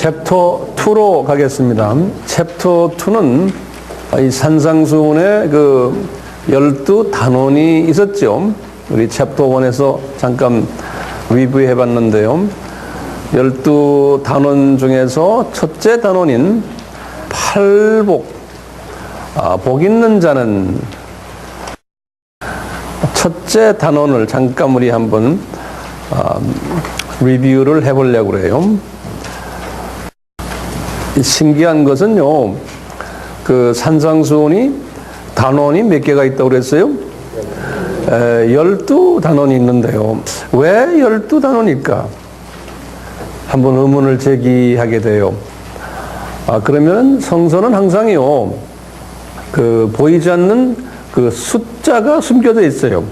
챕터 2로 가겠습니다. 챕터 2는 이 산상수훈의 그 12단원이 있었죠. 우리 챕터 1에서 잠깐 리뷰해 봤는데요. 12단원 중에서 첫째 단원인 팔복, 복 있는 자는, 첫째 단원을 잠깐 우리 한번 리뷰를 해보려고 그래요. 신기한 것은요, 그 산상수훈이 단원이 몇 개가 있다고 그랬어요? 12단원이 있는데요. 왜 12단원일까? 한번 의문을 제기하게 돼요. 그러면 성서는 항상요, 그 보이지 않는 그 숫자가 숨겨져 있어요.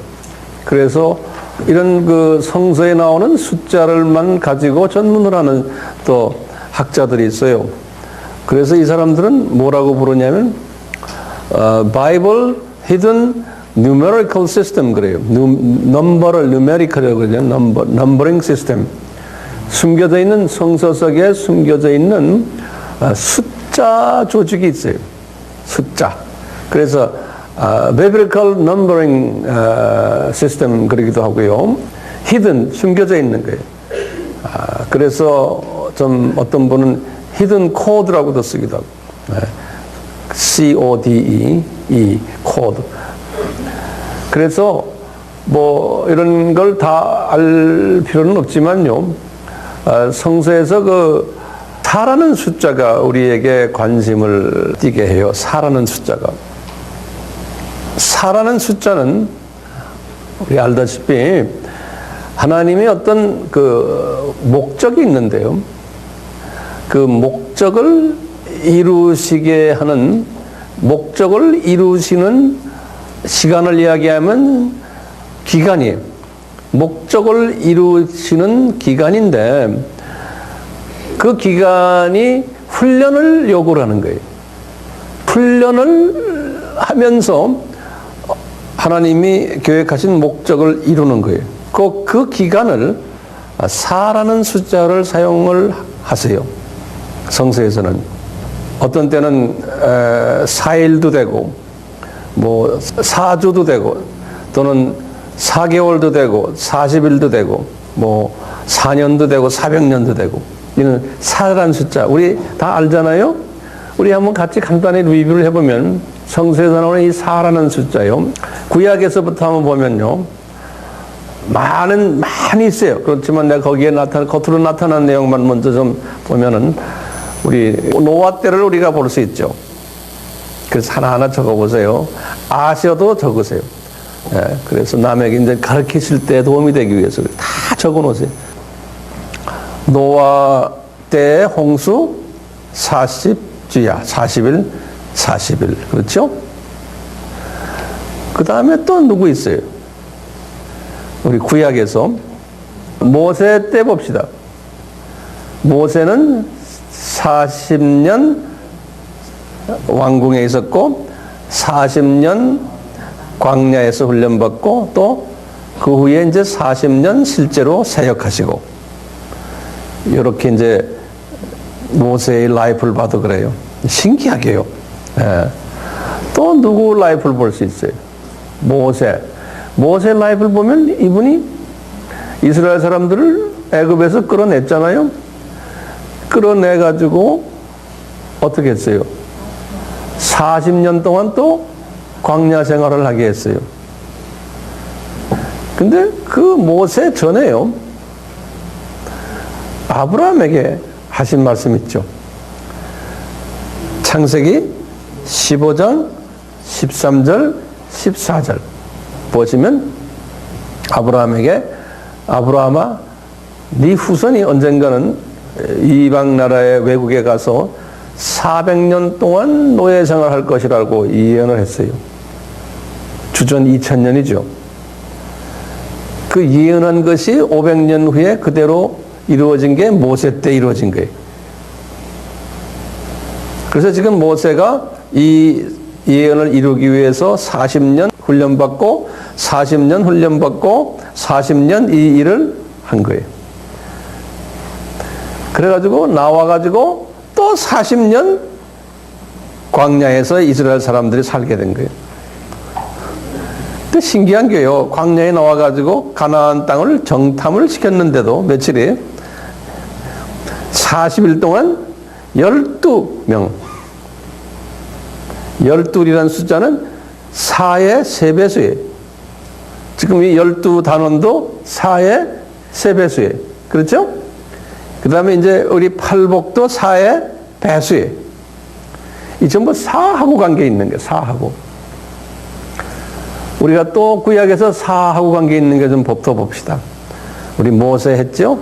그래서 이런 그 성서에 나오는 숫자를만 가지고 전문을 하는 또 학자들이 있어요. 그래서 이 사람들은 뭐라고 부르냐면 Bible Hidden Numerical System 그래요. 넘버를 numerical이라고 그러죠. Numbering System. 숨겨져 있는, 성서 속에 숨겨져 있는 숫자 조직이 있어요. 숫자. 그래서 Biblical Numbering System 그러기도 하고요. Hidden, 숨겨져 있는 거예요. 그래서 좀 어떤 분은 Hidden Code라고도 쓰기도 하고, CODE, Code. 그래서 뭐 이런 걸 다 알 필요는 없지만요, 성서에서 그 4라는 숫자가 우리에게 관심을 띠게 해요. 4라는 숫자가. 4라는 숫자는 우리 알다시피 하나님의 어떤 그 목적이 있는데요. 그 목적을 이루시게 하는, 목적을 이루시는 시간을 이야기하면 기간이에요. 목적을 이루시는 기간인데 그 기간이 훈련을 요구를 하는 거예요. 훈련을 하면서 하나님이 계획하신 목적을 이루는 거예요. 그 기간을 4라는 숫자를 사용을 하세요. 성서에서는 어떤 때는 4일도 되고 뭐 4주도 되고 또는 4개월도 되고 40일도 되고 뭐 4년도 되고 400년도 되고, 이는 4라는 숫자 우리 다 알잖아요. 우리 한번 같이 간단히 리뷰를 해보면 성서에서 나오는 이 4라는 숫자요, 구약에서부터 한번 보면요 많이 있어요. 그렇지만 내가 거기에 겉으로 나타난 내용만 먼저 좀 보면은 우리 노아 때를 우리가 볼 수 있죠. 그래서 하나하나 적어보세요. 아셔도 적으세요. 그래서 남에게 이제 가르치실 때 도움이 되기 위해서 다 적어 놓으세요. 노아 때의 홍수 40주야. 40일, 40일. 그렇죠? 그 다음에 또 누구 있어요? 우리 구약에서 모세 때 봅시다. 모세는 40년 왕궁에 있었고 40년 광야에서 훈련받고 또 그 후에 이제 40년 실제로 사역하시고, 이렇게 이제 모세의 라이프를 봐도 그래요. 신기하게요. 또 누구 라이프를 볼 수 있어요? 모세 라이프를 보면 이분이 이스라엘 사람들을 애굽에서 끌어냈잖아요. 끌어내가지고 어떻게 했어요? 40년 동안 또 광야 생활을 하게 했어요. 근데 그 모세 전에요, 아브라함에게 하신 말씀 있죠. 창세기 15장 13절 14절 보시면 아브라함에게, 아브라함아 네 후손이 언젠가는 이방 나라의 외국에 가서 400년 동안 노예 생활할 것이라고 예언을 했어요. 주전 2000년이죠. 그 예언한 것이 500년 후에 그대로 이루어진 게 모세 때 이루어진 거예요. 그래서 지금 모세가 이 예언을 이루기 위해서 40년 훈련받고 40년 훈련받고 40년 이 일을 한 거예요. 그래가지고 나와가지고 또 40년 광야에서 이스라엘 사람들이 살게 된 거예요. 근데 신기한 게요. 광야에 나와가지고 가나안 땅을 정탐을 시켰는데도 며칠에 40일 동안 12명. 12이라는 숫자는 4의 3배수예요. 지금 이 12단원도 4의 3배수예요. 그렇죠? 그 다음에 이제 우리 팔복도 4의 배수예요. 이 전부 4하고 관계 있는 거예요. 4하고. 우리가 또 구약에서 4하고 관계 있는 게 좀 봅시다. 우리 모세 했죠?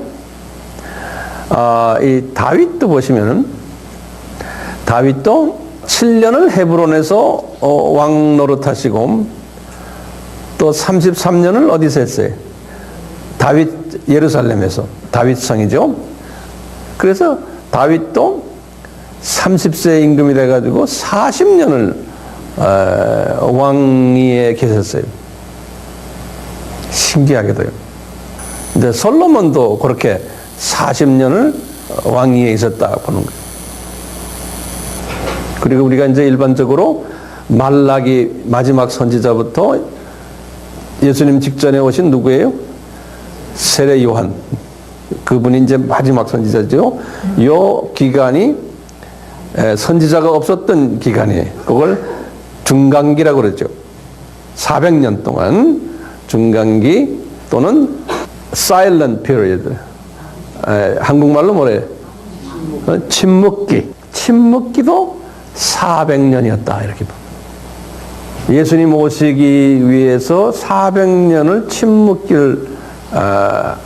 이 다윗도 보시면은, 다윗도 7년을 헤브론에서 왕 노릇하시고, 또 33년을 어디서 했어요? 다윗, 예루살렘에서. 다윗성이죠? 그래서 다윗도 30세 임금이 돼가지고 40년을 왕위에 계셨어요. 신기하게도요. 근데 솔로몬도 그렇게 40년을 왕위에 있었다 보는 거예요. 그리고 우리가 이제 일반적으로 말라기 마지막 선지자부터 예수님 직전에 오신 누구예요? 세례 요한. 그분이 이제 마지막 선지자죠. 요 기간이 선지자가 없었던 기간이에요. 그걸 중간기라고 그러죠. 400년 동안 중간기 또는 silent period. 한국말로 뭐래요? 침묵기. 침묵기도 400년이었다. 이렇게 봐. 예수님 오시기 위해서 400년을 침묵기를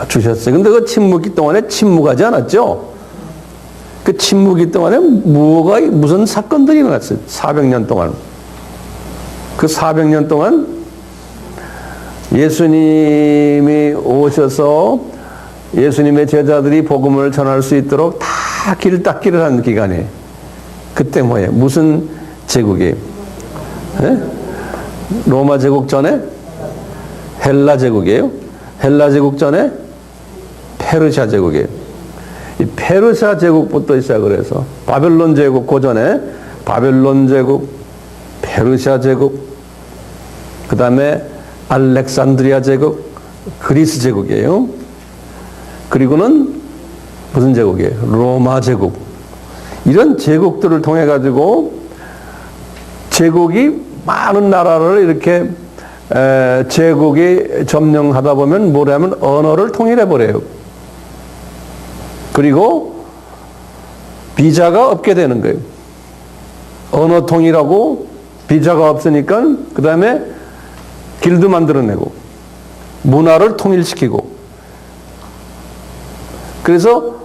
주셨어요. 근데 그 침묵기 동안에 침묵하지 않았죠? 그 침묵기 동안에 무슨 사건들이 일어났어요. 400년 동안. 그 400년 동안 예수님이 오셔서 예수님의 제자들이 복음을 전할 수 있도록 다 길 닦기를 한 기간이에요. 그때 뭐예요? 무슨 제국이에요? 네? 로마 제국 전에 헬라 제국이에요. 헬라 제국 전에 페르시아 제국이에요. 이 페르시아 제국부터 시작을 해서 바벨론 제국 그 전에 바벨론 제국, 페르시아 제국, 그 다음에 알렉산드리아 제국, 그리스 제국이에요. 그리고는 무슨 제국이에요? 로마 제국. 이런 제국들을 통해 가지고 제국이 많은 나라를 이렇게 제국이 점령하다 보면 뭐라면 언어를 통일해 버려요. 그리고 비자가 없게 되는 거예요. 언어 통일하고 비자가 없으니까 그 다음에 길도 만들어내고 문화를 통일시키고 그래서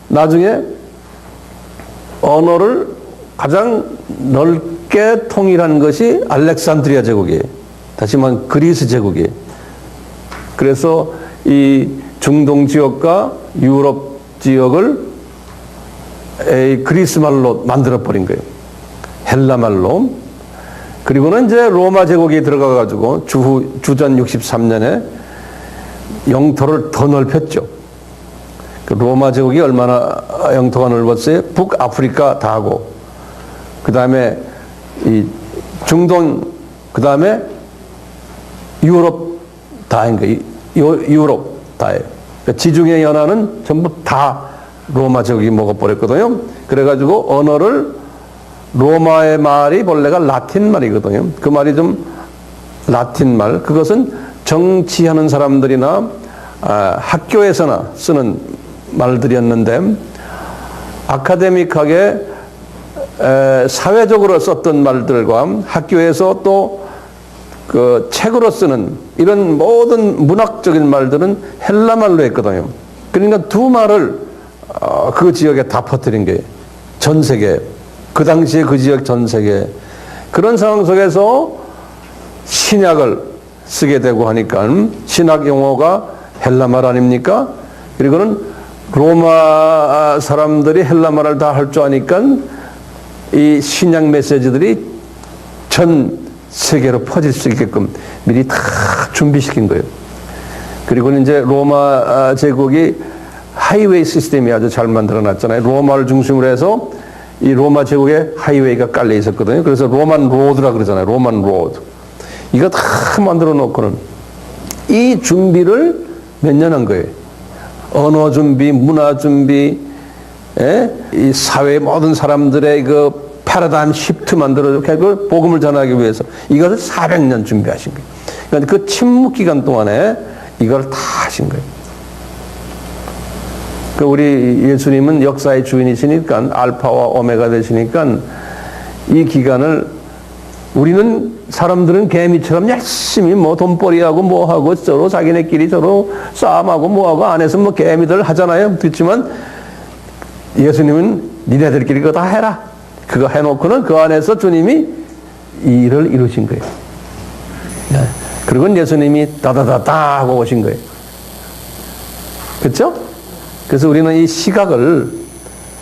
나중에 언어를 가장 넓게 통일한 것이 알렉산드리아 제국이에요. 다시 말하면 그리스 제국이에요. 그래서 이 중동 지역과 유럽 지역을 그리스 말로 만들어버린 거예요. 헬라 말로. 그리고는 이제 로마 제국이 들어가가지고 주전 63년에 영토를 더 넓혔죠. 그 로마 제국이 얼마나 영토가 넓었어요? 북아프리카 다 하고, 그 다음에 이 중동, 그 다음에 유럽 다 한 거예요. 유럽 다예요. 그러니까 지중해 연안은 전부 다 로마 제국이 먹어버렸거든요. 그래가지고 언어를 로마의 말이 본래가 라틴 말이거든요. 그 말이 좀 라틴 말, 그것은 정치하는 사람들이나 학교에서나 쓰는 말들이었는데 아카데믹하게 사회적으로 썼던 말들과 학교에서 또 그 책으로 쓰는 이런 모든 문학적인 말들은 헬라 말로 했거든요. 그러니까 두 말을 그 지역에 다 퍼뜨린 거예요. 전 세계. 그 당시에 그 지역 전 세계. 그런 상황 속에서 신약을 쓰게 되고 하니까 신학 용어가 헬라 말 아닙니까? 그리고는 로마 사람들이 헬라 말을 다 할 줄 아니까 이 신약 메시지들이 전 세계로 퍼질 수 있게끔 미리 다 준비시킨 거예요. 그리고 이제 로마 제국이 하이웨이 시스템이 아주 잘 만들어놨잖아요. 로마를 중심으로 해서 이 로마 제국에 하이웨이가 깔려 있었거든요. 그래서 로만 로드라 그러잖아요. 로만 로드. 이거 다 만들어 놓고는 이 준비를 몇 년 한 거예요. 언어 준비, 문화 준비, 이 사회의 모든 사람들의 그 패러다임 시프트 만들어 그 복음을 전하기 위해서 이것을 400년 준비하신 거예요. 그러니까 그 침묵 기간 동안에 이걸 다 하신 거예요. 그 우리 예수님은 역사의 주인이시니까 알파와 오메가 되시니까 이 기간을 우리는 사람들은 개미처럼 열심히 뭐 돈벌이하고 뭐하고 서로 자기네끼리 서로 싸움하고 뭐하고 안에서 뭐 개미들 하잖아요. 그렇지만 예수님은 니네들끼리 그거 다 해라. 그거 해놓고는 그 안에서 주님이 이 일을 이루신 거예요. 그리고 예수님이 다다다다 하고 오신 거예요. 그렇죠? 그래서 우리는 이 시각을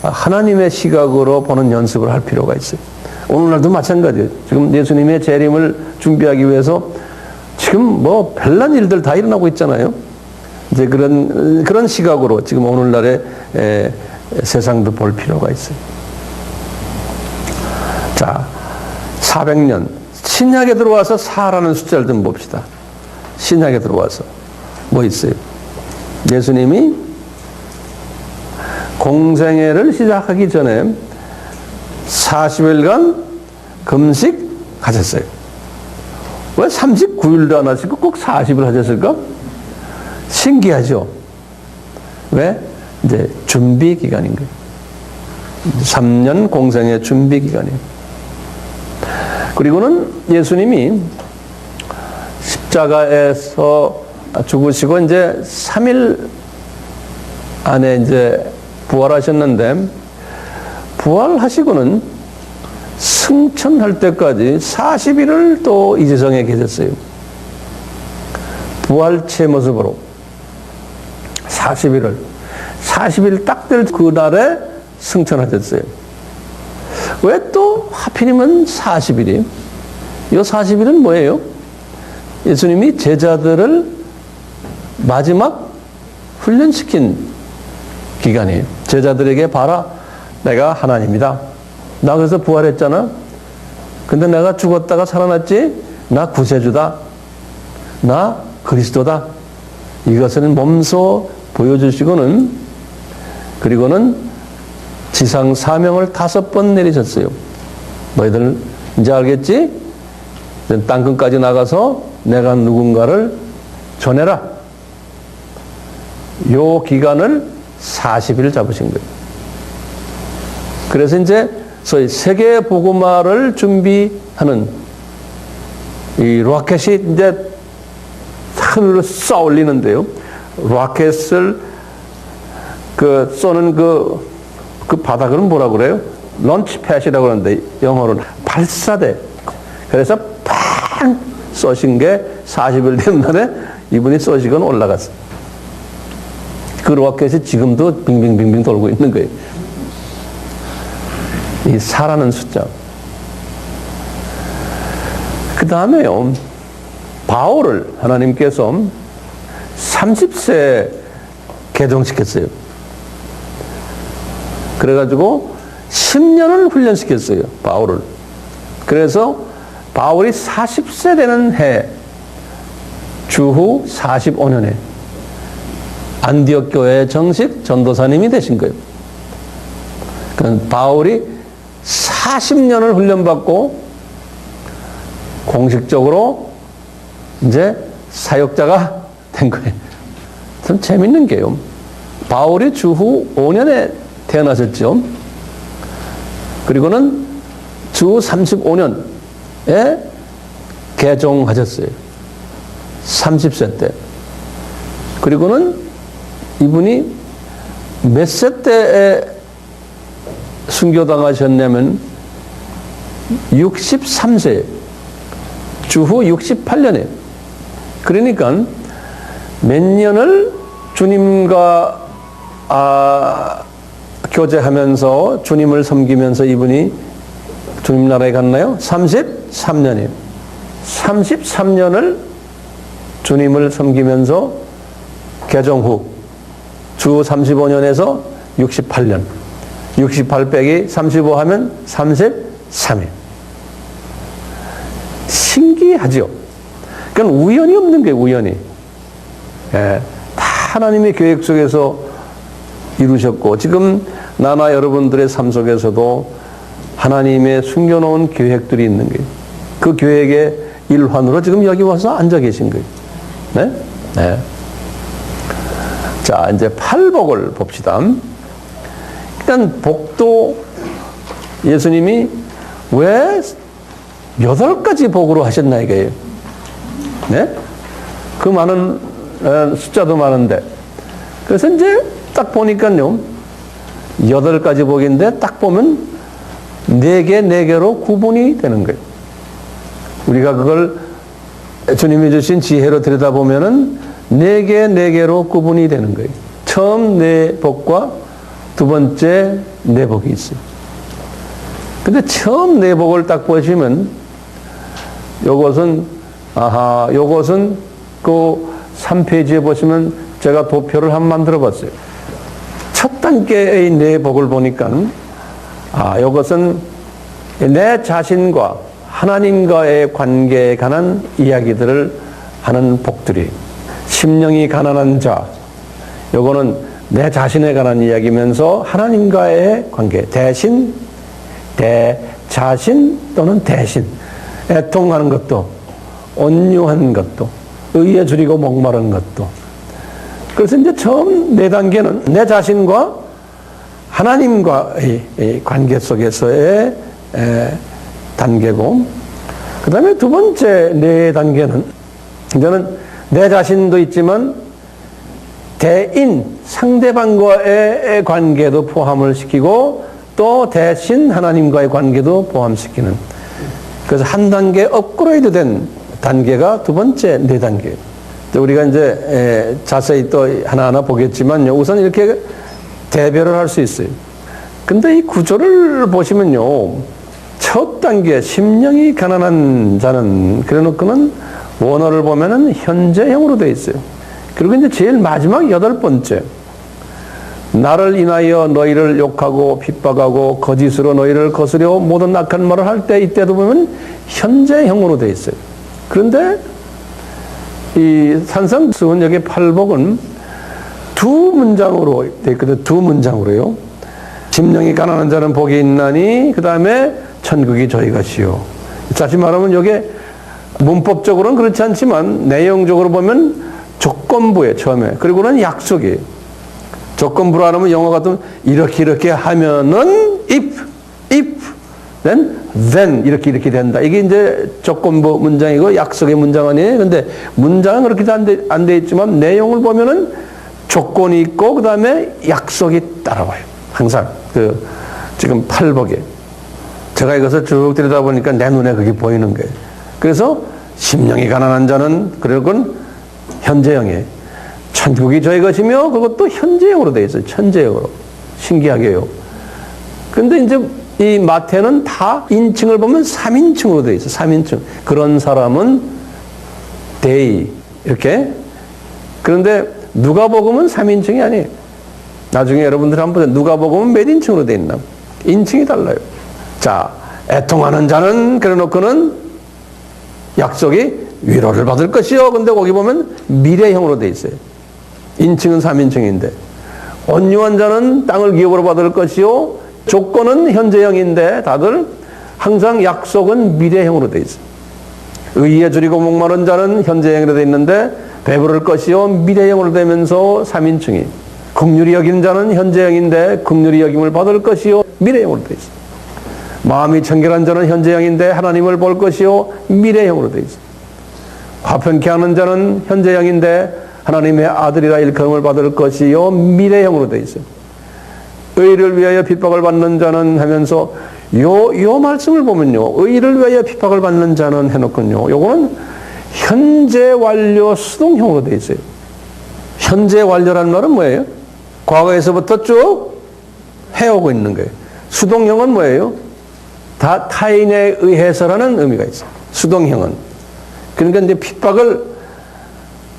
하나님의 시각으로 보는 연습을 할 필요가 있어요. 오늘날도 마찬가지예요. 지금 예수님의 재림을 준비하기 위해서 지금 뭐 별난 일들 다 일어나고 있잖아요. 이제 그런 시각으로 지금 오늘날의 세상도 볼 필요가 있어요. 자, 400년. 신약에 들어와서 4라는 숫자를 좀 봅시다. 신약에 들어와서. 뭐 있어요? 예수님이 공생애를 시작하기 전에 40일간 금식 하셨어요. 왜 39일도 안 하시고 꼭 40일 하셨을까? 신기하죠? 왜? 이제 준비 기간인 거예요. 3년 공생애 준비 기간이에요. 그리고는 예수님이 십자가에서 죽으시고 이제 3일 안에 이제 부활하셨는데 부활하시고는 승천할 때까지 40일을 또 이 세상에 계셨어요. 부활체 모습으로 40일 딱 될 그날에 승천하셨어요. 왜 또 하필이면 40일이에요? 이 40일은 뭐예요? 예수님이 제자들을 마지막 훈련시킨 기간이에요. 제자들에게 봐라, 내가 하나님이다. 나 그래서 부활했잖아. 근데 내가 죽었다가 살아났지? 나 구세주다. 나 그리스도다. 이것을 몸소 보여주시고는 그리고는 지상 사명을 5번 내리셨어요. 너희들 이제 알겠지? 땅끝까지 나가서 내가 누군가를 전해라. 요 기간을 40일 잡으신 거예요. 그래서 이제 소위 세계 복음화를 준비하는 이 로켓이 이제 하늘로 쏘아 올리는데요. 로켓을 쏘는 그 바닥은 뭐라고 그래요? 런치패드라고 그러는데 영어로는 발사대. 그래서 팡 쏘신 게 40일 된 날에 이분이 쏘시곤 올라갔어요. 그 로켓이 지금도 빙빙빙빙 돌고 있는 거예요. 이 4라는 숫자. 그 다음에요, 바울을 하나님께서 30세 개종시켰어요. 그래가지고 10년을 훈련시켰어요, 바울을. 그래서 바울이 40세 되는 해, 주후 45년에 안디옥 교회의 정식 전도사님이 되신 거예요. 그러니까 바울이 40년을 훈련받고 공식적으로 이제 사역자가 된 거예요. 참 재밌는 게요. 바울이 주후 5년에 태어나셨죠. 그리고는 주 35년에 개종하셨어요. 30세 때. 그리고는 이분이 몇 세 때에 순교당하셨냐면 63세, 주후 68년에. 그러니까 몇 년을 주님과 교제하면서 주님을 섬기면서 이분이 주님 나라에 갔나요? 33년이에요. 33년을 주님을 섬기면서 개종 후 주 35년에서 68년. 68 빼기 35 하면 33일. 신기하죠? 그러니까 우연이 없는 거예요, 우연이. 예, 다 하나님의 계획 속에서 이루셨고, 지금 나나 여러분들의 삶 속에서도 하나님의 숨겨놓은 계획들이 있는 거예요. 그 계획의 일환으로 지금 여기 와서 앉아 계신 거예요. 네? 네. 자, 이제 팔복을 봅시다. 일단 복도 예수님이 왜 8가지 복으로 하셨나 이거예요. 네? 그 많은 숫자도 많은데. 그래서 이제 딱 보니까요. 8가지 복인데 딱 보면 4개, 4개로 구분이 되는 거예요. 우리가 그걸 주님이 주신 지혜로 들여다보면은 4개, 4개로 구분이 되는 거예요. 처음 4복과 두 번째 4복이 있어요. 근데 처음 4복을 딱 보시면 요것은 그 3페이지에 보시면 제가 도표를 한번 만들어 봤어요. 첫 단계의 4복을 보니까 요것은 내 자신과 하나님과의 관계에 관한 이야기들을 하는 복들이. 심령이 가난한 자, 요거는 내 자신에 관한 이야기면서 하나님과의 관계, 대신, 대자신 또는 대신, 애통하는 것도, 온유한 것도, 의에 줄이고 목마른 것도. 그래서 이제 처음 4단계는 내 자신과 하나님과의 관계 속에서의 단계고, 그 다음에 두 번째 4단계는 이제는 내 자신도 있지만 대인, 상대방과의 관계도 포함을 시키고 또 대신 하나님과의 관계도 포함시키는, 그래서 한 단계 업그레이드 된 단계가 두 번째 4단계. 우리가 이제 자세히 또 하나하나 보겠지만요. 우선 이렇게 대별을 할 수 있어요. 근데 이 구조를 보시면요. 첫 단계, 심령이 가난한 자는, 그래 놓고는 원어를 보면은 현재형으로 되어 있어요. 그리고 이제 제일 마지막 8번째. 나를 인하여 너희를 욕하고 핍박하고 거짓으로 너희를 거스려 모든 악한 말을 할 때, 이때도 보면 현재형으로 되어 있어요. 그런데 이 산상수훈 여기 팔복은 두 문장으로 되어 있거든요. 두 문장으로요. 심령이 가난한 자는 복이 있나니, 그 다음에 천국이 저희 것이요. 다시 말하면 이게 문법적으로는 그렇지 않지만 내용적으로 보면 조건부에 처음에, 그리고는 약속이에요. 조건부로 하면 영어 같으면 이렇게 하면은 if, then 이렇게 된다. 이게 이제 조건부 문장이고 약속의 문장 아니에요. 근데 문장은 그렇게 안 돼 있지만 내용을 보면은 조건이 있고 그 다음에 약속이 따라와요. 항상 지금 팔복에 제가 이것을 쭉 들여다보니까 내 눈에 그게 보이는 거예요. 그래서 심령이 가난한 자는, 그리고는 현재형에 천국이 저희 것이며, 그것도 현재형으로 되어 있어요. 현재형으로. 신기하게요. 근데 이제 이 마태는 다 인칭을 보면 3인칭으로 되어 있어요. 3인칭. 그런 사람은 they 이렇게. 그런데 누가복음은 3인칭이 아니에요. 나중에 여러분들 한번 보세요. 누가복음은 몇 인칭으로 되어 있나? 인칭이 달라요. 자, 애통하는 자는 그래 놓고는 약속이 위로를 받을 것이요. 근데 거기 보면 미래형으로 되어 있어요. 인칭은 3인칭인데. 온유한 자는 땅을 기업으로 받을 것이요. 조건은 현재형인데 다들 항상 약속은 미래형으로 되어 있어요. 의에 줄이고 목마른 자는 현재형으로 되어 있는데 배부를 것이요. 미래형으로 되면서 3인칭이. 긍휼히 여기는 자는 현재형인데 긍휼히 여김을 받을 것이요. 미래형으로 되어 있어요. 마음이 청결한 자는 현재형인데 하나님을 볼 것이요. 미래형으로 되어 있어요. 화평케 하는 자는 현재형인데 하나님의 아들이라 일컬음을 받을 것이요. 미래형으로 되어 있어요. 의를 위하여 핍박을 받는 자는 하면서 요 말씀을 보면요. 의를 위하여 핍박을 받는 자는 해놓군요. 요거는 현재 완료 수동형으로 되어 있어요. 현재 완료라는 말은 뭐예요? 과거에서부터 쭉 해오고 있는 거예요. 수동형은 뭐예요? 다 타인에 의해서라는 의미가 있어요. 수동형은. 그러니까 이제 핍박을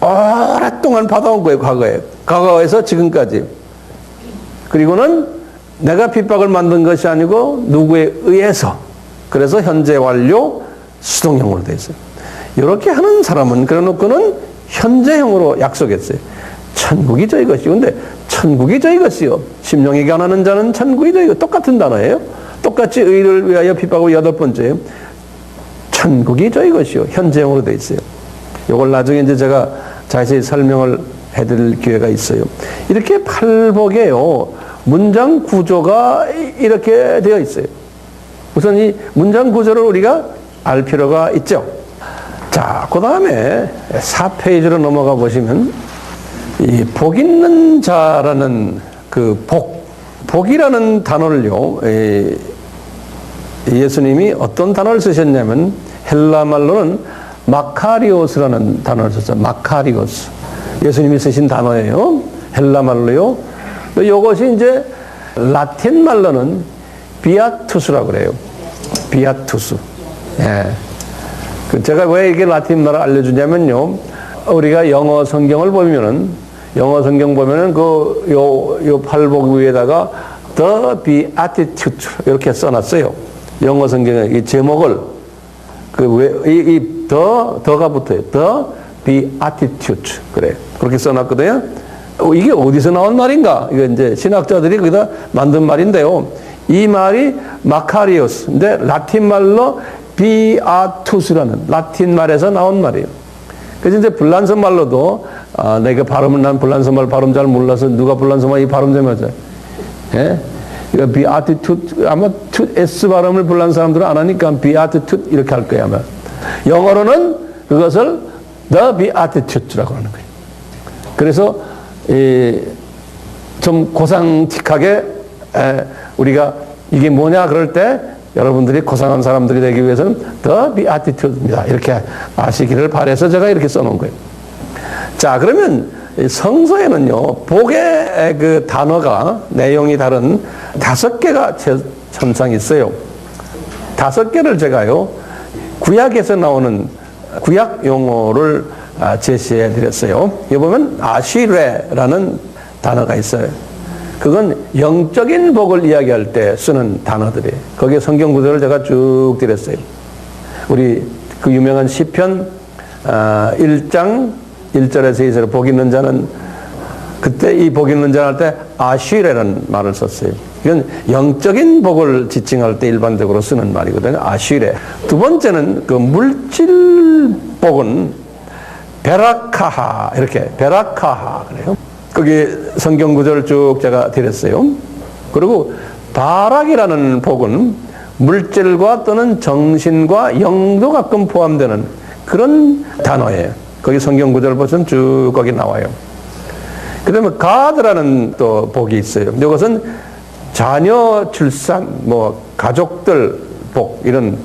오랫동안 받아온 거예요, 과거에. 과거에서 지금까지. 그리고는 내가 핍박을 만든 것이 아니고 누구에 의해서. 그래서 현재 완료 수동형으로 되어 있어요. 이렇게 하는 사람은 그래놓고는 현재형으로 약속했어요. 천국이 저희 것이요. 근데 천국이 저희 것이요. 심령이 가난한 자는 천국이 저희 것. 똑같은 단어예요. 똑같이 의를 위하여 핍박하고 여덟 번째예요. 천국이 저희 것이요. 현재형으로 되어 있어요. 이걸 나중에 이제 제가 자세히 설명을 해드릴 기회가 있어요. 이렇게 팔복에요. 문장 구조가 이렇게 되어 있어요. 우선 이 문장 구조를 우리가 알 필요가 있죠. 자, 그 다음에 4페이지로 넘어가 보시면 이 복 있는 자라는 그 복이라는 단어를요, 예수님이 어떤 단어를 쓰셨냐면 헬라 말로는 마카리오스라는 단어를 썼어요. 마카리오스. 예수님이 쓰신 단어예요. 헬라 말로요. 이것이 이제 라틴 말로는 비아투스라고 그래요. 비아투스. 예. 제가 왜 이게 라틴 말을 알려주냐면요. 우리가 영어 성경을 보면은, 요 팔복 위에다가 The Beatitude 이렇게 써놨어요. 영어 성경에 이 제목을, 더가 붙어요. The Beatitude. 그래. 그렇게 써놨거든요. 이게 어디서 나온 말인가? 이거 이제 신학자들이 거기다 만든 말인데요. 이 말이 마카리오스인데 라틴 말로 비아투스라는 라틴 말에서 나온 말이에요. 그래서 이제 불란서 말로도 내가 난 불란서 말 발음 잘 몰라서 누가 불란서 말 이 발음 좀 하자. 예? 이거 비아티투드 아마 S 발음을 불란 사람들은 안 하니까 비아티투드 이렇게 할 거야 아마. 영어로는 그것을 the beatitude라고 하는 거예요. 그래서 좀 고상틱하게 우리가 이게 뭐냐 그럴 때 여러분들이 고상한 사람들이 되기 위해서는 the beatitude입니다. 이렇게 아시기를 바라서 제가 이렇게 써놓은 거예요. 자, 그러면 성서에는요, 복의 그 단어가 내용이 다른 5개가 천상 있어요. 5개를 제가요, 구약에서 나오는 구약 용어를 제시해 드렸어요. 여기 보면 아시레라는 단어가 있어요. 그건 영적인 복을 이야기할 때 쓰는 단어들이에요. 거기에 성경 구절을 제가 쭉 드렸어요. 우리 그 유명한 시편 1장 1절에서 2절에 복 있는 자는 그때 이 복 있는 자 할 때 아시레라는 말을 썼어요. 이건 영적인 복을 지칭할 때 일반적으로 쓰는 말이거든요. 아시레. 두 번째는 그 물질 복은 베라카하 이렇게 베라카하 그래요. 거기 성경 구절을 쭉 제가 드렸어요. 그리고 바락이라는 복은 물질과 또는 정신과 영도 가끔 포함되는 그런 단어예요. 거기 성경 구절을 보시면 쭉 거기 나와요. 그 다음에 가드라는 또 복이 있어요. 이것은 자녀 출산, 가족들 복, 이런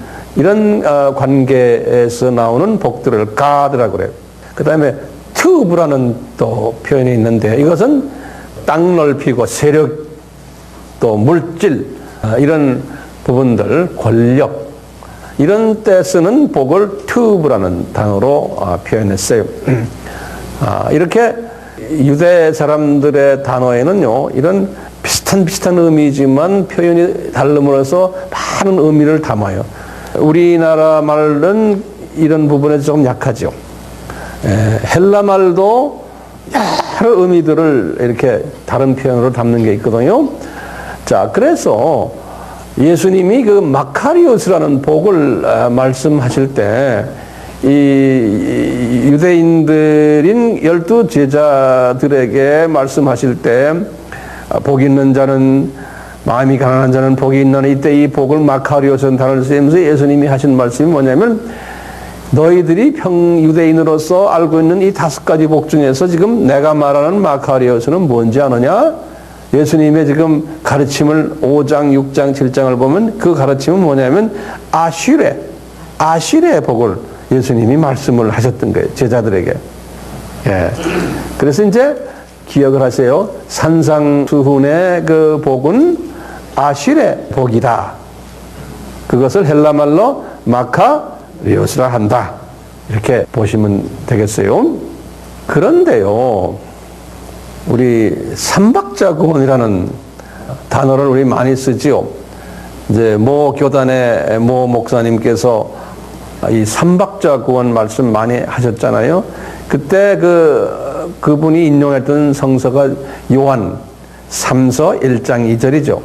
관계에서 나오는 복들을 가드라고 그래요. 그 다음에 튜브라는 또 표현이 있는데 이것은 땅 넓히고 세력, 또 물질, 이런 부분들, 권력, 이런 때 쓰는 복을 튜브라는 단어로 표현했어요. 이렇게 유대 사람들의 단어에는요, 이런 비슷한 의미지만 표현이 다름으로써 많은 의미를 담아요. 우리나라 말은 이런 부분에서 조금 약하죠. 헬라 말도 여러 의미들을 이렇게 다른 표현으로 담는 게 있거든요. 자, 그래서 예수님이 그 마카리오스라는 복을 말씀하실 때 이 유대인들인 12 제자들에게 말씀하실 때 복 있는 자는 마음이 가난한 자는 복이 있나니 이때 이 복을 마카리오스라는 단어를 쓰면서 예수님이 하신 말씀이 뭐냐면 너희들이 유대인으로서 알고 있는 이 5가지 복 중에서 지금 내가 말하는 마카리오스는 뭔지 아느냐? 예수님의 지금 가르침을 5장, 6장, 7장을 보면 그 가르침은 뭐냐면 아시레의 복을 예수님이 말씀을 하셨던 거예요. 제자들에게. 예. 그래서 이제 기억을 하세요. 산상수훈의 그 복은 아시레 복이다. 그것을 헬라말로 마카리오스라 한다. 이렇게 보시면 되겠어요. 그런데요, 우리 삼박자구원이라는 단어를 우리 많이 쓰지요. 이제 모 교단의 모 목사님께서 이 삼박자구원 말씀 많이 하셨잖아요. 그때 그분이 인용했던 성서가 요한 3서 1장 2절이죠.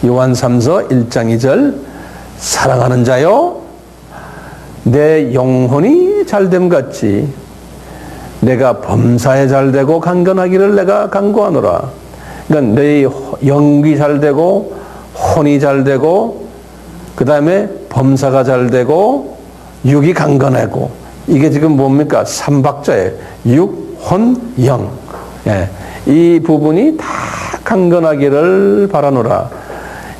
요한 3서 1장 2절, 사랑하는 자여, 내 영혼이 잘됨 같이 내가 범사에 잘되고 강건하기를 내가 간구하노라. 그러니까 내 영이 잘되고 혼이 잘되고 그 다음에 범사가 잘되고 육이 강건하고, 이게 지금 뭡니까? 삼박자예요. 육, 혼, 영. 예. 이 부분이 다 강건하기를 바라노라.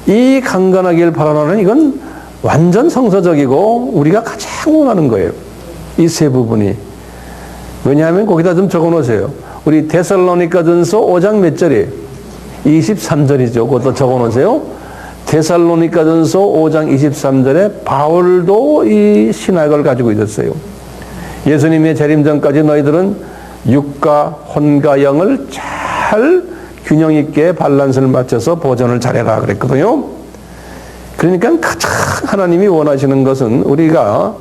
이 강건하기를 바라노라는 이건 완전 성서적이고 우리가 가장 원하는 거예요. 이 세 부분이. 왜냐하면 거기다 좀 적어 놓으세요. 우리 데살로니가전서 5장 몇 절이에요? 23절이죠. 그것도 적어 놓으세요. 데살로니가전서 5장 23절에 바울도 이 신학을 가지고 있었어요. 예수님의 재림 전까지 너희들은 육과 혼과 영을 잘 균형 있게 밸런스를 맞춰서 보존을 잘해라 그랬거든요. 그러니까 가장 하나님이 원하시는 것은 우리가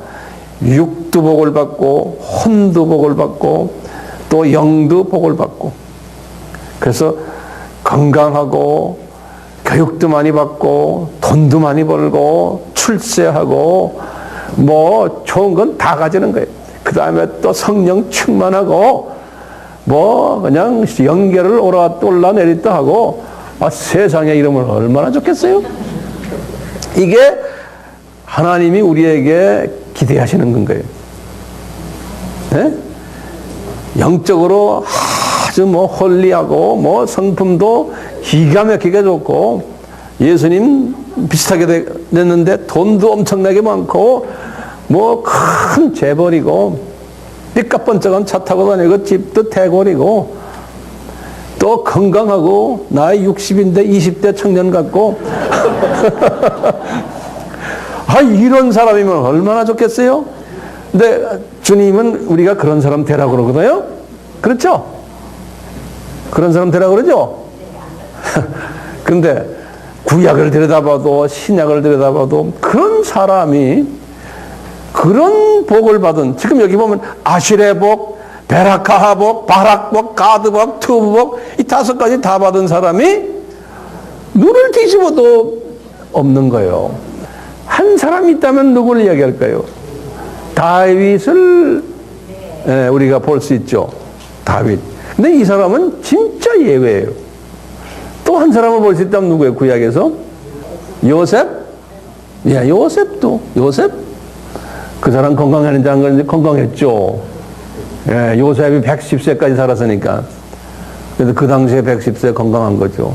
육도 복을 받고 혼도 복을 받고 또 영도 복을 받고, 그래서 건강하고 교육도 많이 받고 돈도 많이 벌고 출세하고 뭐 좋은 건 다 가지는 거예요. 그 다음에 또 성령 충만하고 뭐 그냥 연계를 올라내리다 하고, 세상에 이러면 얼마나 좋겠어요? 이게 하나님이 우리에게 기대하시는 거예요. 네? 영적으로 아주 뭐 홀리하고 뭐 성품도 기가 막히게 좋고, 예수님 비슷하게 됐는데 돈도 엄청나게 많고 뭐 큰 재벌이고 삐까뻔쩍한 차 타고 다니고 집도 대궐이고 또 건강하고 나이 60인데 20대 청년 같고 이런 사람이면 얼마나 좋겠어요? 근데 주님은 우리가 그런 사람 되라고 그러거든요. 그렇죠? 그런 사람 되라고 그러죠? 근데 구약을 들여다봐도 신약을 들여다봐도 그런 사람이 그런 복을 받은, 지금 여기 보면 아실의 복, 베라카하 복, 바락 복, 가드 복, 투브 복, 이 5가지 다 받은 사람이 눈을 뒤집어도 없는 거예요. 한 사람이 있다면 누구를 이야기할까요? 다윗을 우리가 볼 수 있죠. 다윗. 근데 이 사람은 진짜 예외예요. 또 한 사람을 볼 수 있다면 누구예요? 구약에서? 요셉? 예, 요셉도. 요셉? 그 사람 건강했는지 안 건강했는지 건강했죠. 예, 요셉이 110세까지 살았으니까. 그래서 그 당시에 110세 건강한 거죠.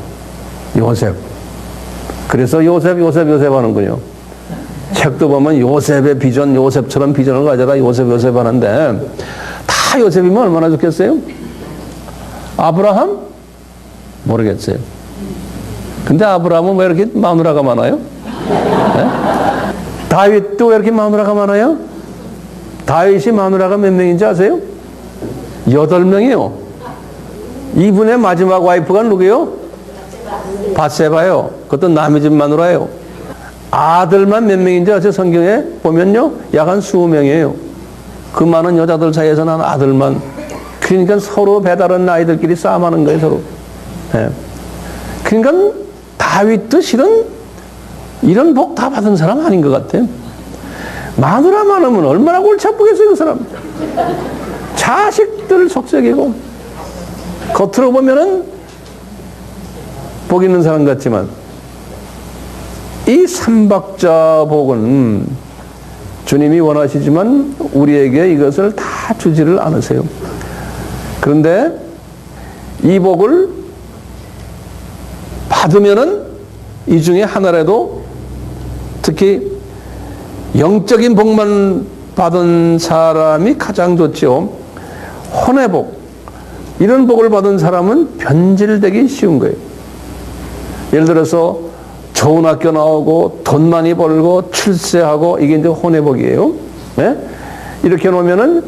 요셉. 그래서 요셉 하는군요. 책도 보면 요셉의 비전, 요셉처럼 비전을 가져라, 요셉 하는데, 다 요셉이면 얼마나 좋겠어요? 아브라함? 모르겠어요. 근데 아브라함은 왜 이렇게 마누라가 많아요? 네? 다윗도 왜 이렇게 마누라가 많아요? 다윗이 마누라가 몇 명인지 아세요? 8명이요. 이분의 마지막 와이프가 누구예요? 밧세바요. 그것도 남의 집 마누라예요. 아들만 몇 명인지 아세요? 성경에 보면요, 약 한 20명이에요. 그 많은 여자들 사이에서 난 아들만. 그러니까 서로 배다른 아이들끼리 싸움하는 거예요, 서로. 네. 그러니까 다윗도 실은 이런 복 다 받은 사람 아닌 것 같아요. 마누라 많으면 얼마나 골치 아프겠어요, 그 사람. 자식들 속썩이고, 겉으로 보면은 복 있는 사람 같지만, 이 삼박자 복은 주님이 원하시지만 우리에게 이것을 다 주지를 않으세요. 그런데 이 복을 받으면은 이 중에 하나라도, 특히 영적인 복만 받은 사람이 가장 좋죠. 혼의 복. 이런 복을 받은 사람은 변질되기 쉬운 거예요. 예를 들어서 좋은 학교 나오고 돈 많이 벌고 출세하고, 이게 이제 혼의 복이에요. 네? 이렇게 놓으면은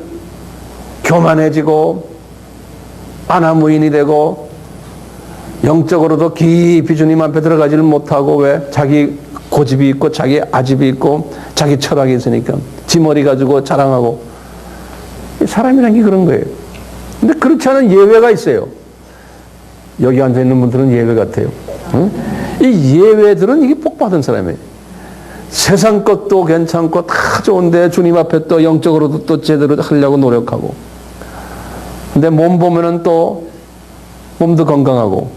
교만해지고 아나무인이 되고 영적으로도 깊이 주님 앞에 들어가지를 못하고 왜? 자기 고집이 있고 자기 아집이 있고 자기 철학이 있으니까 지 머리 가지고 자랑하고 사람이란 게 그런 거예요. 근데 그렇지 않은 예외가 있어요. 여기 앉아있는 분들은 예외 같아요. 응? 이 예외들은 이게 복받은 사람이에요. 세상 것도 괜찮고 다 좋은데 주님 앞에 또 영적으로도 또 제대로 하려고 노력하고 근데 몸 보면은 또 몸도 건강하고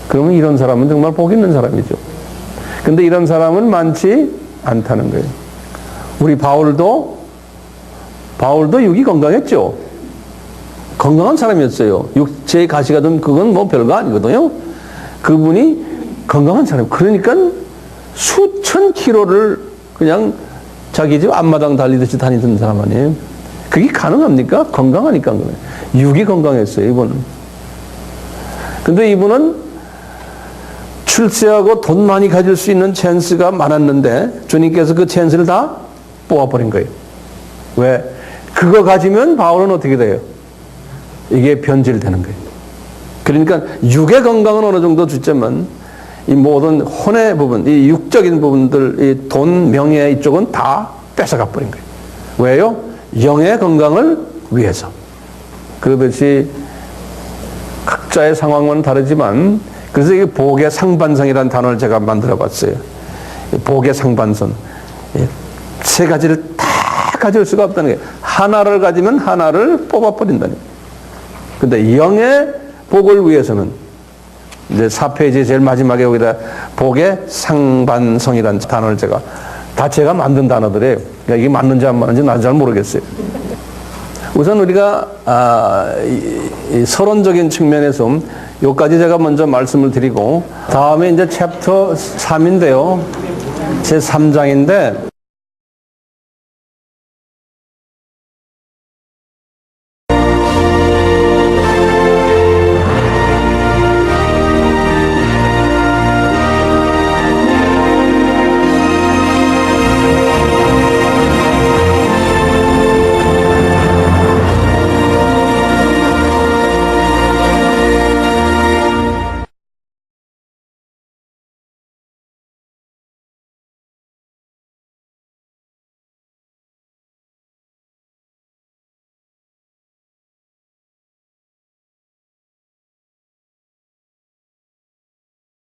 그러면 이런 사람은 정말 복 있는 사람이죠. 근데 이런 사람은 많지 않다는 거예요. 우리 바울도 육이 건강했죠. 건강한 사람이었어요. 육체의 가시가든 그건 뭐 별거 아니거든요. 그분이 건강한 사람. 그러니까 수천 킬로를 그냥 자기 집 앞마당 달리듯이 다니던 사람 아니에요. 그게 가능합니까? 건강하니까 그래. 육이 건강했어요, 이분은. 근데 이분은 출세하고 돈 많이 가질 수 있는 찬스가 많았는데 주님께서 그 찬스를 다 뽑아버린 거예요. 왜? 그거 가지면 바울은 어떻게 돼요? 이게 변질되는 거예요. 그러니까 육의 건강은 어느 정도 주지만 이 모든 혼의 부분, 이 육적인 부분들, 이 돈, 명예 이쪽은 다 뺏어가 버린 거예요. 왜요? 영의 건강을 위해서. 그러듯이 각자의 상황은 다르지만 그래서 이 복의 상반성이라는 단어를 제가 만들어 봤어요. 복의 상반성. 세 가지를 다 가질 수가 없다는 게 하나를 가지면 하나를 뽑아버린다는 거예요. 근데 영의 복을 위해서는 이제 4페이지 제일 마지막에 여기다 복의 상반성이라는 단어를 제가 만든 단어들이에요. 그러니까 이게 맞는지 안 맞는지 나도 잘 모르겠어요. 우선 우리가 이 서론적인 측면에서 여기까지 제가 먼저 말씀을 드리고 다음에 이제 챕터 3인데요. 제 3장인데